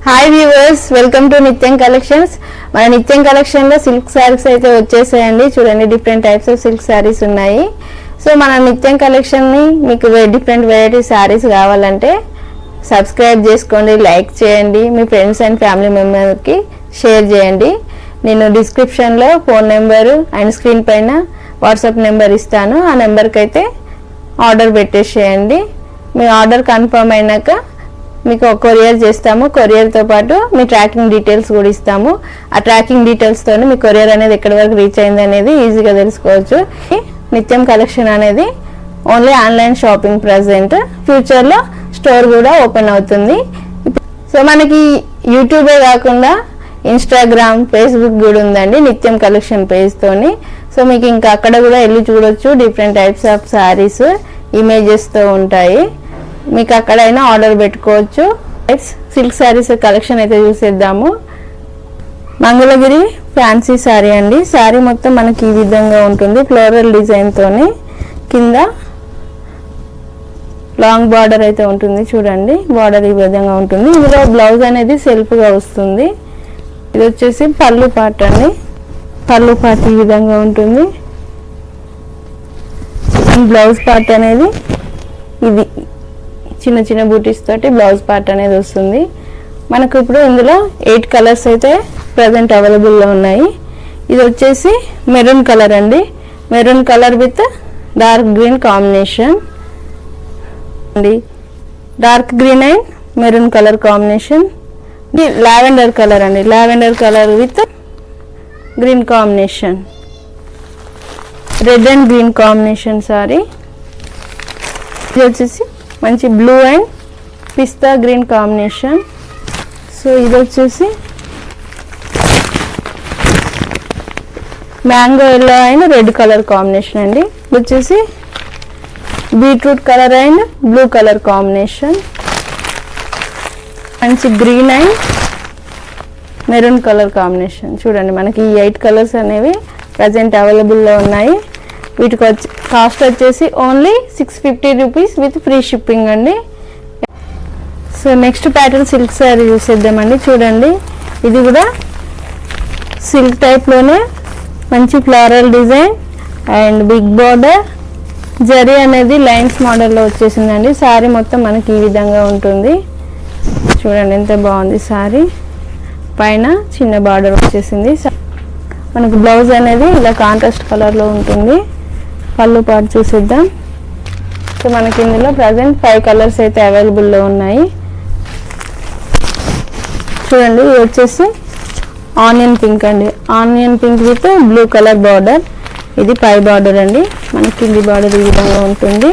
Hi viewers, welcome to నిత్యం collections. మన నిత్యం కలెక్షన్ లో సిల్క్ సారీస్ అయితే వచ్చేసాయండి. చూడండి, different types of silk saris ఉన్నాయి. సో మన నిత్యం కలెక్షన్ ని మీకు డిఫరెంట్ వెరైటీ సారీస్ కావాలంటే సబ్స్క్రైబ్ చేసుకోండి, లైక్ చేయండి, మీ ఫ్రెండ్స్ అండ్ ఫ్యామిలీ మెంబర్కి షేర్ చేయండి. నేను డిస్క్రిప్షన్లో ఫోన్ నెంబరు అండ్ స్క్రీన్ పైన వాట్సాప్ నెంబర్ ఇస్తాను. ఆ నెంబర్కి అయితే ఆర్డర్ పెట్టేసేయండి. మీ ఆర్డర్ కన్ఫర్మ్ అయినాక మీకు కొరియర్ చేస్తాము. కొరియర్తో పాటు మీ ట్రాకింగ్ డీటెయిల్స్ కూడా ఇస్తాము. ఆ ట్రాకింగ్ డీటెయిల్స్తో మీ కొరియర్ అనేది ఎక్కడి వరకు రీచ్ అయింది అనేది ఈజీగా తెలుసుకోవచ్చు. నిత్యం కలెక్షన్ అనేది ఓన్లీ ఆన్లైన్ షాపింగ్ ప్రజెంట్, ఫ్యూచర్లో స్టోర్ కూడా ఓపెన్ అవుతుంది. సో మనకి యూట్యూబే కాకుండా ఇన్స్టాగ్రామ్, ఫేస్బుక్ కూడా ఉందండి నిత్యం కలెక్షన్ పేజ్తోని. సో మీకు ఇంకా అక్కడ కూడా వెళ్ళి చూడొచ్చు. డిఫరెంట్ టైప్స్ ఆఫ్ శారీస్ ఇమేజెస్తో ఉంటాయి. మీకు అక్కడైనా ఆర్డర్ పెట్టుకోవచ్చు. సిల్క్ శారీస్ కలెక్షన్ అయితే చూసేద్దాము. మంగళగిరి ఫ్యాన్సీ శారీ అండి. శారీ మొత్తం మనకి ఈ విధంగా ఉంటుంది, ఫ్లోరల్ డిజైన్తోని. కింద లాంగ్ బార్డర్ అయితే ఉంటుంది. చూడండి, బార్డర్ ఈ విధంగా ఉంటుంది. ఇందులో బ్లౌజ్ అనేది సెల్ఫ్గా వస్తుంది. ఇది వచ్చేసి పళ్ళు పార్ట్ అండి. పళ్ళు పార్ట్ ఈ విధంగా ఉంటుంది. బ్లౌజ్ పార్ట్ అనేది ఇది చిన్న చిన్న బూటీస్ తోటి బ్లౌజ్ పార్ట్ అనేది వస్తుంది. మనకు ఇప్పుడు ఇందులో 8 కలర్స్ అయితే ప్రజెంట్ అవైలబుల్లో ఉన్నాయి. ఇది వచ్చేసి మెరూన్ కలర్ అండి. Maroon colour with dark green combination అండి. Dark green and maroon colour combination. ఇది లావెండర్ కలర్ అండి. Lavender colour with green combination. Red and green combination sari. ఇది వచ్చేసి మంచి బ్లూ అండ్ పిస్తా గ్రీన్ కాంబినేషన్. సో ఇది వచ్చేసి mango yellow and red colour combination అండి. ఇది వచ్చేసి beetroot colour and blue colour combination. మంచి green and maroon colour combination. చూడండి, మనకి ఈ 8 కలర్స్ అనేవి ప్రజెంట్ అవైలబుల్లో ఉన్నాయి. వీటికి కాస్ట్ వచ్చేసి only 650 rupees with free shipping అండి. So next pattern silk sari చూసేద్దామండి. చూడండి, ఇది కూడా సిల్క్ టైప్లోనే మంచి floral design and big border జరీ అనేది లైన్స్ మోడల్లో వచ్చేసిందండి. శారీ మొత్తం మనకి ఈ విధంగా ఉంటుంది. చూడండి ఎంత బాగుంది శారీ. పైన చిన్న బార్డర్ వచ్చేసింది. మనకు బ్లౌజ్ అనేది ఇలా కాంట్రాస్ట్ కలర్లో ఉంటుంది. పళ్ళు పాటు చూసేద్దాం. సో మనకి ఇందులో ప్రజెంట్ 5 కలర్స్ అయితే అవైలబుల్లో ఉన్నాయి. చూడండి, ఇది వచ్చేసి ఆనియన్ పింక్ అండి. Onion pink with blue colour border. ఇది పై బార్డర్ అండి. మనకి కింది బార్డర్ ఈ విధంగా ఉంటుంది.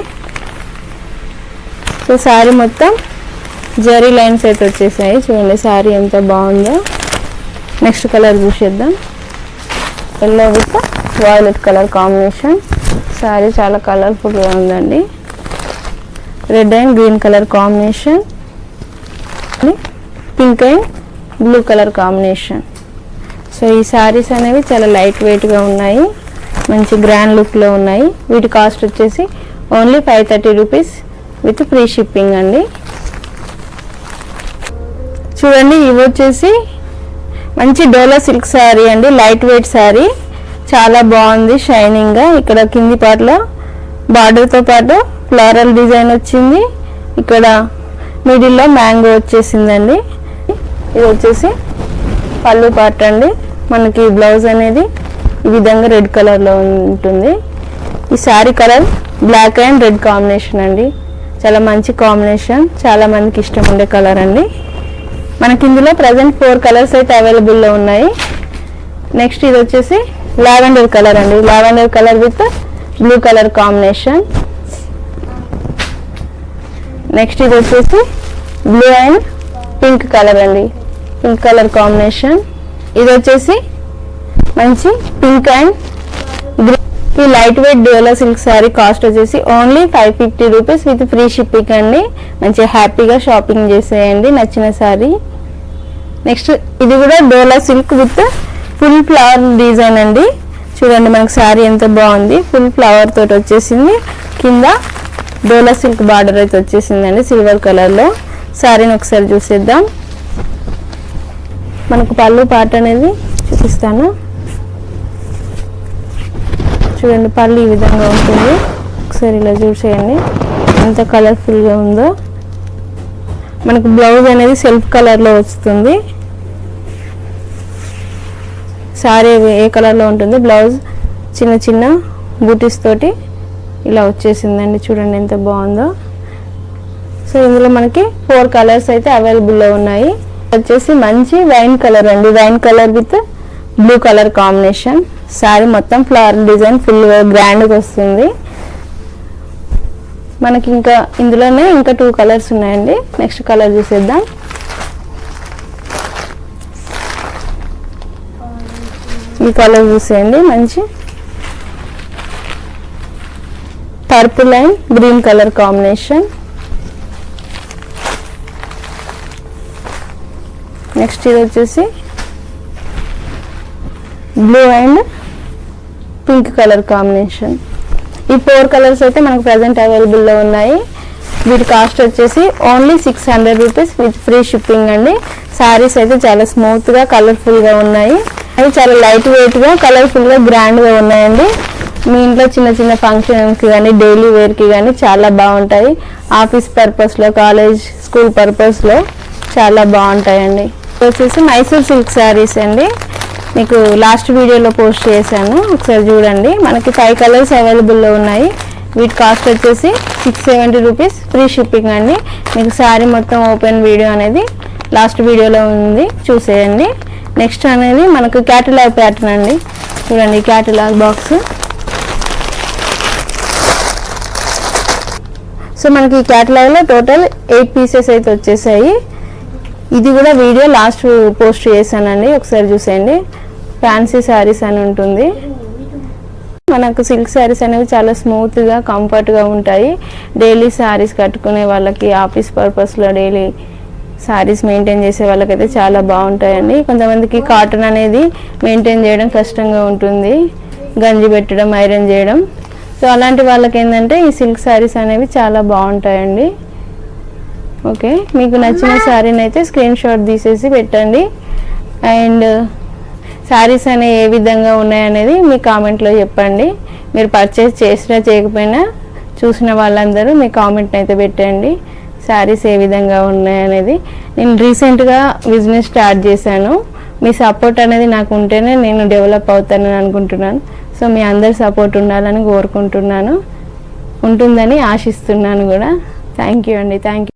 సో శారీ మొత్తం జరీ లైన్స్ అయితే వచ్చేసాయి. చూడండి శారీ ఎంత బాగుందో. నెక్స్ట్ కలర్ చూసేద్దాం. Yellow with violet colour combination. Sari చాలా కలర్ఫుల్గా ఉందండి. Red and green colour combination. Pink and blue colour combination. So ఈ శారీస్ అనేవి చాలా లైట్ వెయిట్గా ఉన్నాయి, మంచి గ్రాండ్ లుక్లో ఉన్నాయి. వీటి కాస్ట్ వచ్చేసి only 530 rupees with free shipping అండి. చూడండి, ఇవి వచ్చేసి మంచి డోలా సిల్క్ శారీ అండి. లైట్ వెయిట్ శారీ, చాలా బాగుంది షైనింగ్గా. ఇక్కడ కింది పార్ట్లో బార్డర్తో పాటు ఫ్లోరల్ డిజైన్ వచ్చింది. ఇక్కడ మిడిల్లో మ్యాంగో వచ్చేసిందండి. ఇది వచ్చేసి పళ్ళు పార్ట్ అండి. మనకి బ్లౌజ్ అనేది ఈ విధంగా రెడ్ కలర్లో ఉంటుంది. ఈ sari colour black and red combination అండి. చాలా మంచి కాంబినేషన్, చాలా మందికి ఇష్టం ఉండే కలర్ అండి. మనకి ఇందులో ప్రజెంట్ 4 కలర్స్ అయితే అవైలబుల్లో ఉన్నాయి. నెక్స్ట్ ఇది వచ్చేసి లావెండర్ కలర్ అండి. Lavender colour with blue colour combination. Next ఇది వచ్చేసి బ్లూ అండ్ పింక్ కలర్ అండి. Pink colour combination. ఇది వచ్చేసి మంచి పింక్ అండ్ గ్రీన్. ఈ లైట్ వెయిట్ డోలా సిల్క్ శారీ కాస్ట్ వచ్చేసి only 550 rupees with free shipping అండి. మంచిగా హ్యాపీగా షాపింగ్ చేసేయండి నచ్చిన శారీ. నెక్స్ట్ ఇది కూడా డోలా silk with full flower design అండి. చూడండి, మనకు శారీ ఎంత బాగుంది. ఫుల్ ఫ్లవర్ తోటి వచ్చేసింది. కింద డోలా సిల్క్ బార్డర్ అయితే వచ్చేసిందండి సిల్వర్ కలర్లో. శారీని ఒకసారి చూసేద్దాం. మనకు పళ్ళు పార్ట్ అనేది చూపిస్తాను. చూడండి, పళ్ళు ఈ విధంగా ఉంటుంది. ఒకసారి ఇలా చూసేయండి ఎంత కలర్ఫుల్గా ఉందో. మనకు బ్లౌజ్ అనేది సెల్ఫ్ కలర్లో వస్తుంది. సారీ ఏ కలర్లో ఉంటుంది, బ్లౌజ్ చిన్న చిన్న బూటీస్ తోటి ఇలా వచ్చేసిందండి. చూడండి ఎంత బాగుందో. సో ఇందులో మనకి 4 కలర్స్ అయితే అవైలబుల్లో ఉన్నాయి. వచ్చేసి మంచి వైన్ కలర్ అండి, wine colour with blue colour combination. Sorry మొత్తం ఫ్లవర్ డిజైన్ ఫుల్ గ్రాండ్గా వస్తుంది. మనకి ఇంకా ఇందులోనే ఇంకా 2 కలర్స్ ఉన్నాయండి. నెక్స్ట్ కలర్ చూసేద్దాం. ఈ కలర్ చూసేయండి, మంచి purple and green colour combination. Next ఇది వచ్చేసి blue and pink colour combination. ఈ 4 కలర్స్ అయితే మనకు ప్రజెంట్ అవైలబుల్లో ఉన్నాయి. వీటి కాస్ట్ వచ్చేసి only 600 rupees with free shipping అండి. శారీస్ అయితే చాలా స్మూత్గా కలర్ఫుల్గా ఉన్నాయి. అవి చాలా లైట్ వెయిట్గా కలర్ఫుల్గా గ్రాండ్గా ఉన్నాయండి. మీ ఇంట్లో చిన్న చిన్న ఫంక్షన్స్కి కానీ డైలీ వేర్కి కానీ చాలా బాగుంటాయి. ఆఫీస్ పర్పస్లో, కాలేజ్, స్కూల్ పర్పస్లో చాలా బాగుంటాయండి. వచ్చేసి మైసూర్ సిల్క్ శారీస్ అండి. మీకు లాస్ట్ వీడియోలో పోస్ట్ చేశాను, ఒకసారి చూడండి. మనకి 5 కలర్స్ అవైలబుల్లో ఉన్నాయి. వీటి కాస్ట్ వచ్చేసి 670 రూపీస్ ఫ్రీ షిప్పింగ్ అండి. మీకు శారీ మొత్తం ఓపెన్ వీడియో అనేది లాస్ట్ వీడియోలో ఉంది, చూసేయండి. నెక్స్ట్ అనేది మనకు క్యాటలాగ్ ప్యాటర్న్ అండి. చూడండి క్యాటలాగ్ బాక్స్. సో మనకి ఈ క్యాటలాగ్లో టోటల్ 8 పీసెస్ అయితే వచ్చేసాయి. ఇది కూడా వీడియో లాస్ట్ పోస్ట్ చేశానండి, ఒకసారి చూసేయండి. ఫ్యాన్సీ శారీస్ అని ఉంటుంది. మనకు సిల్క్ శారీస్ అనేవి చాలా స్మూత్గా కంఫర్ట్గా ఉంటాయి. డైలీ శారీస్ కట్టుకునే వాళ్ళకి, ఆఫీస్ పర్పస్లో డైలీ శారీస్ మెయింటైన్ చేసే వాళ్ళకైతే చాలా బాగుంటాయండి. కొంతమందికి కాటన్ అనేది మెయింటైన్ చేయడం కష్టంగా ఉంటుంది, గంజి పెట్టడం, ఐరన్ చేయడం. సో అలాంటి వాళ్ళకి ఏంటంటే ఈ సిల్క్ శారీస్ అనేవి చాలా బాగుంటాయండి. ఓకే, మీకు నచ్చిన శారీని అయితే స్క్రీన్ షాట్ తీసేసి పెట్టండి. అండ్ శారీస్ అనేవి ఏ విధంగా ఉన్నాయనేది మీ కామెంట్లో చెప్పండి. మీరు పర్చేస్ చేసినా చేయకపోయినా చూసిన వాళ్ళందరూ మీ కామెంట్ని అయితే పెట్టండి. శారీస్ ఏ విధంగా ఉన్నాయనేది. నేను రీసెంట్గా బిజినెస్ స్టార్ట్ చేశాను. మీ సపోర్ట్ అనేది నాకు ఉంటేనే నేను డెవలప్ అవుతానని అనుకుంటున్నాను. సో మీ అందరి సపోర్ట్ ఉండాలని కోరుకుంటున్నాను, ఉంటుందని ఆశిస్తున్నాను కూడా. థ్యాంక్ యూ అండి, థ్యాంక్ యూ.